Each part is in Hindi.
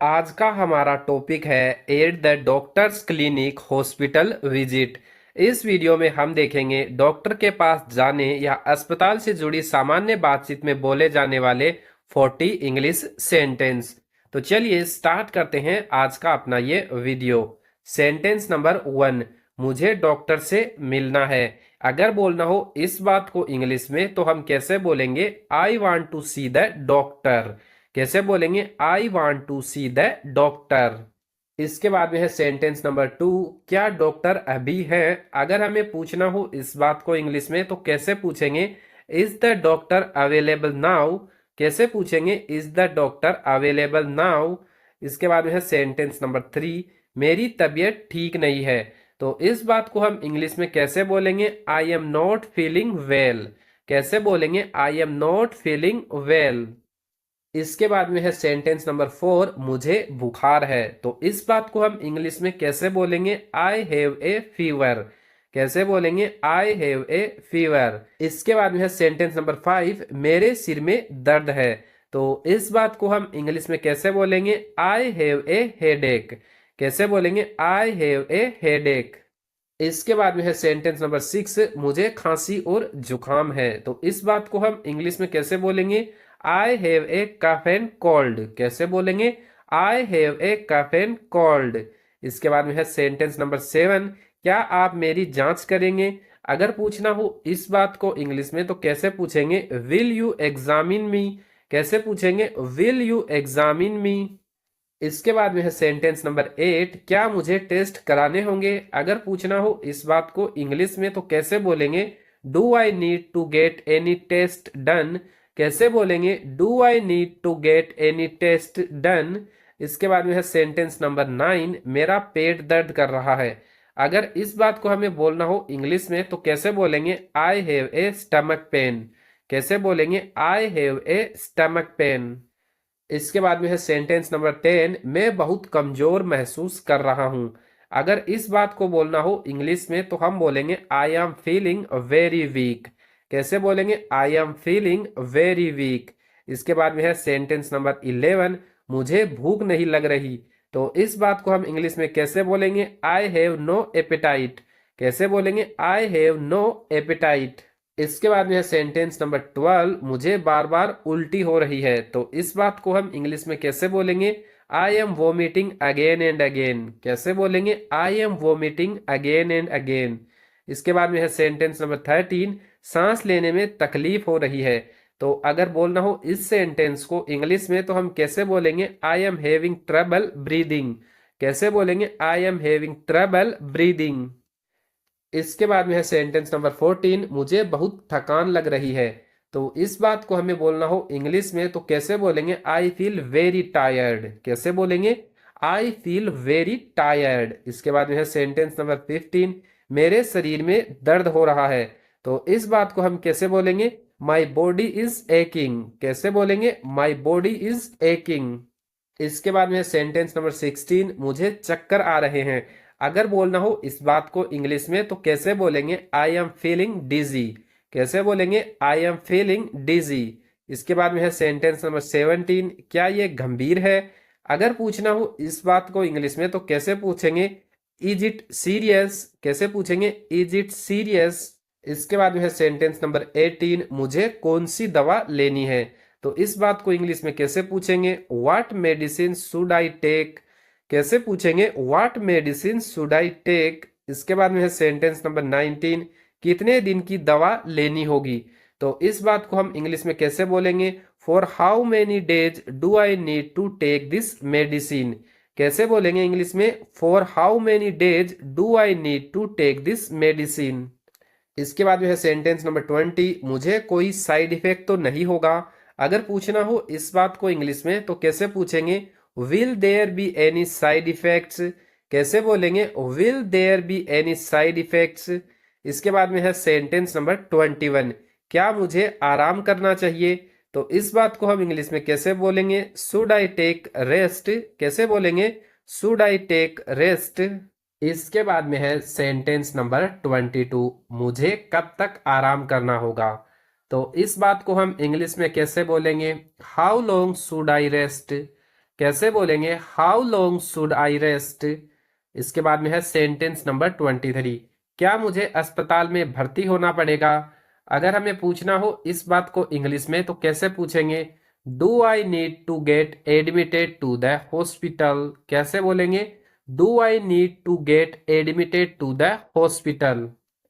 आज का हमारा टॉपिक है at the doctors clinic hospital visit. इस वीडियो में हम देखेंगे डॉक्टर के पास जाने या अस्पताल से जुड़ी सामान्य बातचीत में बोले जाने वाले 40 इंग्लिश सेंटेंस। तो चलिए स्टार्ट करते हैं आज का अपना ये वीडियो। सेंटेंस नंबर 1, मुझे डॉक्टर से मिलना है। अगर बोलना हो इस बात को इंग्लिश में तो हम कैसे बोलेंगे? I want to see the doctor. कैसे बोलेंगे? I want to see the doctor. इसके बाद में है सेंटेंस नंबर 2, क्या डॉक्टर अभी है? अगर हमें पूछना हो इस बात को इंग्लिश में तो कैसे पूछेंगे? Is the doctor available now. कैसे पूछेंगे? Is the doctor available now. इसके बाद में है सेंटेंस नंबर 3, मेरी तबीयत ठीक नहीं है। तो इस बात को हम इंग्लिश में कैसे बोलेंगे? I am not feeling well. कैसे बोलेंगे? I am not feeling well. इसके बाद में है सेंटेंस नंबर 4, मुझे बुखार है। तो इस बात को हम इंग्लिश में कैसे बोलेंगे? I have A fever. कैसे बोलेंगे? I have A fever. इसके बाद में है सेंटेंस नंबर 5, मेरे सिर में दर्द है। तो इस बात को हम इंग्लिश में कैसे बोलेंगे? I have A headache. कैसे बोलेंगे? I have A headache. इसके बाद में है सेंटेंस नंबर 6, मुझे खांसी और जुकाम है। तो इस बात को हम इंग्लिश में कैसे बोलेंगे? I have a cough and cold. कैसे बोलेंगे? I have a cough and cold. इसके बाद में है सेंटेंस नंबर 7, क्या आप मेरी जांच करेंगे? अगर पूछना हो इस बात को इंग्लिश में तो कैसे पूछेंगे? विल यू एग्जामिन मी। कैसे पूछेंगे? विल यू एग्जामिन मी। इसके बाद में है सेंटेंस नंबर 8, क्या मुझे टेस्ट कराने होंगे? अगर पूछना हो इस बात को इंग्लिश में तो कैसे बोलेंगे? Do I need to get any test done. कैसे बोलेंगे? Do I need to get any test done. इसके बाद में है सेंटेंस नंबर 9, मेरा पेट दर्द कर रहा है। अगर इस बात को हमें बोलना हो इंग्लिश में तो कैसे बोलेंगे? I have A stomach pain. कैसे बोलेंगे? I have A stomach pain. इसके बाद में है सेंटेंस नंबर 10, मैं बहुत कमजोर महसूस कर रहा हूं। अगर इस बात को बोलना हो इंग्लिश में तो हम बोलेंगे I am feeling very weak. कैसे बोलेंगे? I am feeling very weak. इसके बाद में है सेंटेंस नंबर 11, मुझे भूख नहीं लग रही। तो इस बात को हम इंग्लिश में कैसे बोलेंगे? I have no appetite. कैसे बोलेंगे? I have no appetite. इसके बाद में है सेंटेंस नंबर 12, मुझे बार बार उल्टी हो रही है। तो इस बात को हम इंग्लिश में कैसे बोलेंगे? I am vomiting again and again. कैसे बोलेंगे? I am vomiting again and again. इसके बाद में है सेंटेंस नंबर 13, सांस लेने में तकलीफ हो रही है। तो अगर बोलना हो इस सेंटेंस को इंग्लिश में तो हम कैसे बोलेंगे? I am having trouble breathing. कैसे बोलेंगे? I am having trouble breathing. इसके बाद में है सेंटेंस नंबर 14, मुझे बहुत थकान लग रही है। तो इस बात को हमें बोलना हो इंग्लिश में तो कैसे बोलेंगे? I feel very tired. कैसे बोलेंगे? I feel very tired. इसके बाद में है सेंटेंस नंबर 15, मेरे शरीर में दर्द हो रहा है। तो इस बात को हम कैसे बोलेंगे? My body is aching. कैसे बोलेंगे? My body is aching. इसके बाद में सेंटेंस नंबर 16, मुझे चक्कर आ रहे हैं। अगर बोलना हो इस बात को इंग्लिश में तो कैसे बोलेंगे? आई एम फीलिंग डिजी। कैसे बोलेंगे? आई एम फीलिंग डिजी। इसके बाद में है सेंटेंस नंबर 17, क्या ये गंभीर है? अगर पूछना हो इस बात को इंग्लिश में तो कैसे पूछेंगे? Is it serious. कैसे पूछेंगे? Is it serious. इसके बाद में है सेंटेंस नंबर 18, मुझे कौन सी दवा लेनी है? तो इस बात को इंग्लिश में कैसे पूछेंगे? What medicine should I take. कैसे पूछेंगे? What medicine should I take. इसके बाद में है सेंटेंस नंबर 19, कितने दिन की दवा लेनी होगी? तो इस बात को हम इंग्लिश में कैसे बोलेंगे? For how many days do I need to take this medicine. कैसे बोलेंगे इंग्लिश में? For how many days do I need to take this medicine. इसके बाद में है सेंटेंस नंबर 20, मुझे कोई साइड इफेक्ट तो नहीं होगा। अगर पूछना हो इस बात को इंग्लिश में तो कैसे पूछेंगे? Will there be any side effects. कैसे बोलेंगे? Will there be any side effects. इसके बाद में है सेंटेंस नंबर 21, क्या मुझे आराम करना चाहिए? तो इस बात को हम इंग्लिश में कैसे बोलेंगे? Should I take rest. कैसे बोलेंगे? Should I take rest. इसके बाद में है सेंटेंस नंबर 22, मुझे कब तक आराम करना होगा? तो इस बात को हम इंग्लिश में कैसे बोलेंगे? How long should I rest. कैसे बोलेंगे how long should I rest. इसके बाद में है सेंटेंस नंबर 23, क्या मुझे अस्पताल में भर्ती होना पड़ेगा। अगर हमें पूछना हो इस बात को इंग्लिश में तो कैसे पूछेंगे, do I need to get admitted to the hospital. कैसे बोलेंगे, do I need to get admitted to the hospital.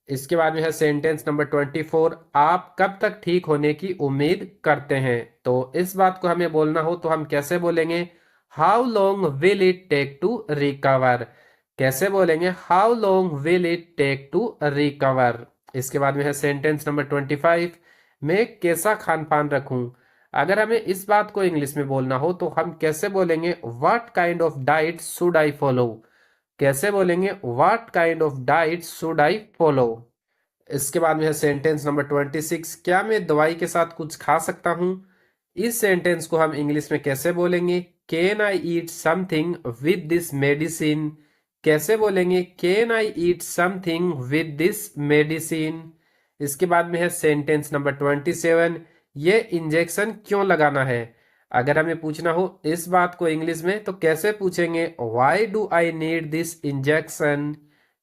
इसके बाद में है सेंटेंस नंबर 24, आप कब तक ठीक होने की उम्मीद करते हैं। तो इस बात को हमें बोलना हो तो हम कैसे बोलेंगे, how long will it take to recover. कैसे बोलेंगे, how long will it take to recover. इसके बाद में है सेंटेंस नंबर 25, मैं कैसा खान पान रखूं। अगर हमें इस बात को इंग्लिश में बोलना हो तो हम कैसे बोलेंगे, what kind of diet should I follow. कैसे बोलेंगे, what kind of diet should I follow. इसके बाद में है सेंटेंस नंबर 26, क्या मैं दवाई के साथ कुछ खा सकता हूं। इस सेंटेंस को हम इंग्लिश में कैसे बोलेंगे, can I eat something with this medicine. कैसे बोलेंगे, can I eat something with this medicine. इसके बाद में है सेंटेंस नंबर 27, ये इंजेक्शन क्यों लगाना है। अगर हमें पूछना हो इस बात को इंग्लिश में तो कैसे पूछेंगे, why do I need this injection.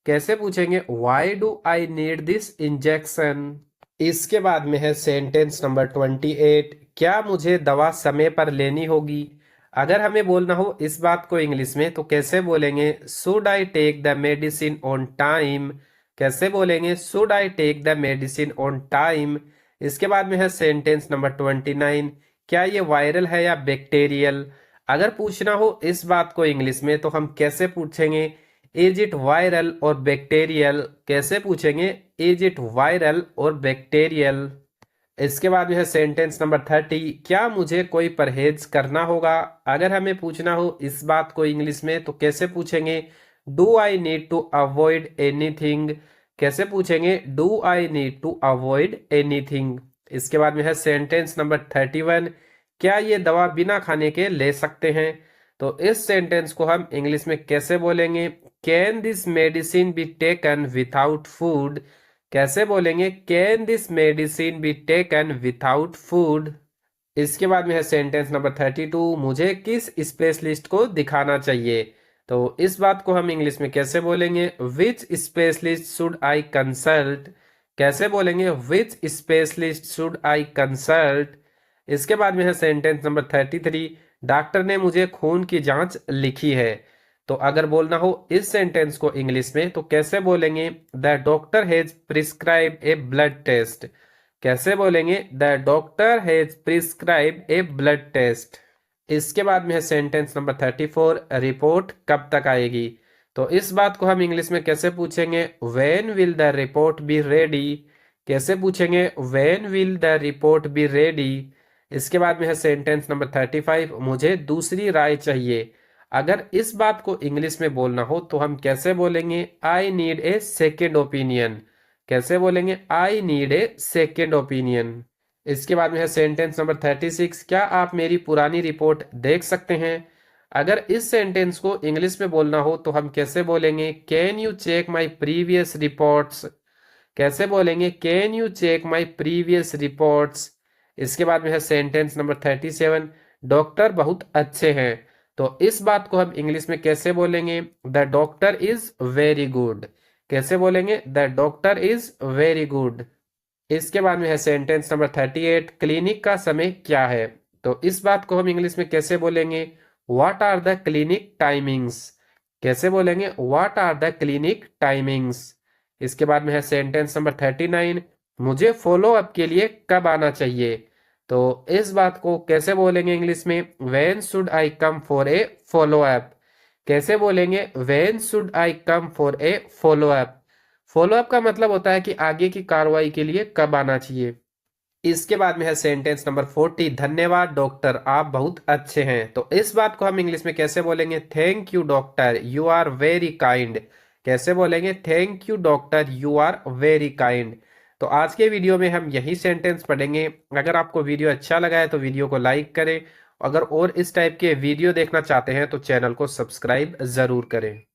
कैसे पूछेंगे, why do I need this injection. इसके बाद में है सेंटेंस नंबर 28, क्या मुझे दवा समय पर लेनी होगी। अगर हमें बोलना हो इस बात को इंग्लिश में तो कैसे बोलेंगे, should I take the medicine on time. कैसे बोलेंगे, should I take the medicine on time. इसके बाद में है सेंटेंस नंबर 29, क्या ये वायरल है या बैक्टीरियल। अगर पूछना हो इस बात को इंग्लिश में तो हम कैसे पूछेंगे, इज इट वायरल और बैक्टीरियल। कैसे पूछेंगे, इज इट वायरल और बैक्टीरियल। इसके बाद में है सेंटेंस नंबर 30, क्या मुझे कोई परहेज करना होगा। अगर हमें पूछना हो इस बात को इंग्लिश में तो कैसे पूछेंगे, do I need to avoid anything. कैसे पूछेंगे, do I need to avoid anything. इसके बाद में है सेंटेंस नंबर 31, क्या ये दवा बिना खाने के ले सकते हैं। तो इस सेंटेंस को हम इंग्लिश में कैसे बोलेंगे, can this medicine be taken without food. कैसे बोलेंगे, can this medicine be taken without food. इसके बाद में है सेंटेंस नंबर 32, मुझे किस स्पेशलिस्ट को दिखाना चाहिए। तो इस बात को हम इंग्लिश में कैसे बोलेंगे, विच स्पेशलिस्ट शुड आई कंसल्ट। कैसे बोलेंगे, विच स्पेशलिस्ट शुड आई कंसल्ट। इसके बाद में है सेंटेंस नंबर 33, डॉक्टर ने मुझे खून की जांच लिखी है। तो अगर बोलना हो इस सेंटेंस को इंग्लिश में तो कैसे बोलेंगे, the doctor has prescribe a blood test. कैसे बोलेंगे, the doctor has prescribe a blood test. इसके बाद में है सेंटेंस नंबर 34, रिपोर्ट कब तक आएगी। तो इस बात को हम इंग्लिश में कैसे पूछेंगे, when will the report be ready. कैसे पूछेंगे, when will the report be ready. इसके बाद में है सेंटेंस नंबर 35, मुझे दूसरी राय चाहिए। अगर इस बात को इंग्लिश में बोलना हो तो हम कैसे बोलेंगे, I need a second opinion. कैसे बोलेंगे, I need a second opinion. इसके बाद में है सेंटेंस नंबर 36, क्या आप मेरी पुरानी रिपोर्ट देख सकते हैं। अगर इस सेंटेंस को इंग्लिश में बोलना हो तो हम कैसे बोलेंगे, can you check my previous reports. कैसे बोलेंगे, can you check my previous reports. इसके बाद में है सेंटेंस नंबर 37, डॉक्टर बहुत अच्छे हैं। तो इस बात को हम इंग्लिश में कैसे बोलेंगे, the doctor is very good. कैसे बोलेंगे, the doctor is very good. इसके बाद में है सेंटेंस नंबर 38, क्लिनिक का समय क्या है। तो इस बात को हम इंग्लिश में कैसे बोलेंगे, what are the clinic timings. कैसे बोलेंगे, what are the clinic timings. इसके बाद में है सेंटेंस नंबर 39, मुझे फॉलो अप के लिए कब आना चाहिए। तो इस बात को कैसे बोलेंगे इंग्लिश में, when should I come for a follow up. कैसे बोलेंगे, when should I come for a follow up. Follow up का मतलब होता है कि आगे की कार्रवाई के लिए कब आना चाहिए। इसके बाद में है सेंटेंस नंबर 40, धन्यवाद डॉक्टर, आप बहुत अच्छे हैं। तो इस बात को हम इंग्लिश में कैसे बोलेंगे, thank you doctor, you are very kind. कैसे बोलेंगे, thank you doctor, you are very kind. तो आज के वीडियो में हम यही सेंटेंस पढ़ेंगे। अगर आपको वीडियो अच्छा लगा है तो वीडियो को लाइक करें। अगर और इस टाइप के वीडियो देखना चाहते हैं तो चैनल को सब्सक्राइब जरूर करें।